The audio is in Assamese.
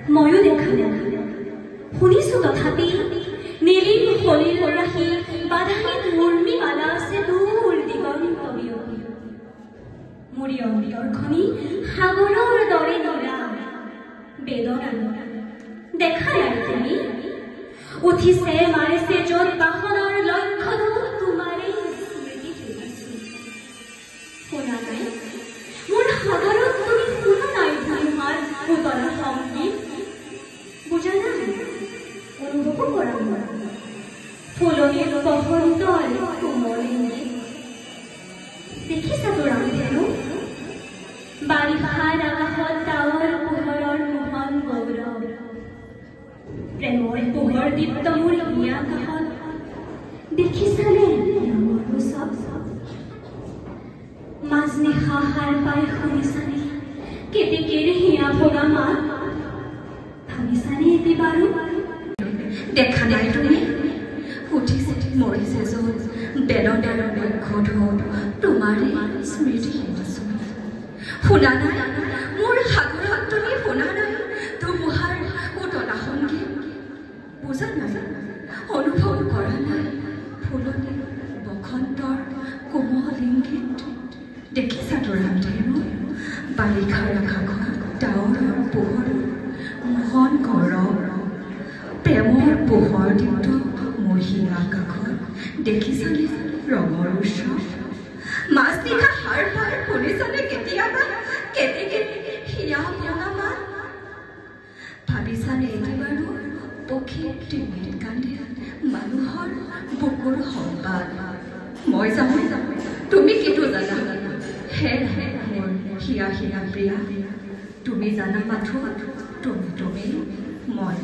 ময়ো দেখা নাই শুনিছো তথাপি নীলিম সলিল ৰাশি বাধাহীন উৰ্মিমালা আছে দূৰ দিগন্ত বিয়পি মোৰ অন্তৰখনি সাগৰৰ দৰে নৰা বেদনা দেখা নাই তুমি উঠিছে মাৰিছে য'ত বাহনৰ লক্ষ্যটো তোমাৰে স্মৃতি তুলিছো শুনা নাই মোৰ সাগৰত তুমি শুনা নাই তোমাৰ উতলা সংগীত বুজা নাই অনুভৱ কৰা মোৰ ফুলনিৰ বসন্তৰ কোমল ইংগিত দেখিছা তোৰ আন্ধেনো বাৰিষাৰ আকাশত ডাৱৰ পোহৰৰ মোহন গৌৰৱ প্ৰেমৰ পোহৰ দীপ্ত মোৰ হিয়া কাষত দেখিছানে মোৰ উৎসৱ মাজনিশা সাৰ পাই শুনিছানে কেতেকীৰ হিয়া ভগা মাত ভাবিছানে এটি বাৰু দেখা নাই তুমি উঠিছে মৰিছে য'ত বেদনাৰ লক্ষ্য ঢৌ তোমাৰে স্মৃতি শুনা নাই মোৰ সাগৰত তুমি শুনা নাই ধুমুহাৰ উতলা সংগীত বুজা নাই অনুভৱ কৰা নাই ফুলনি বসন্তৰ কোমল ইংগিত দেখিছা তোৰ আন্ধেনো বাৰিষাৰ আকাশত ডাৱৰৰ পোহৰ মোহন গৌৰৱ প্ৰেমৰ পোহৰ দীপ্ত মোৰ হিয়া আকাশত দেখিছানে ৰঙৰ উৎসৱ মাজনিশা সাৰ পাই শুনিছানে কেতিয়াবা কেতেকীৰ হিয়া ভগা মাত ভাবিছানে এটি বাৰু পক্ষীৰ ডিঙিৰ কান্দে মানুহৰ বুকুৰ সংবাদ মই জানো তুমি কিন্তু জানা হে মোৰ হিয়া হিয়া প্ৰিয়া তুমি জানা মাথো তুমি মই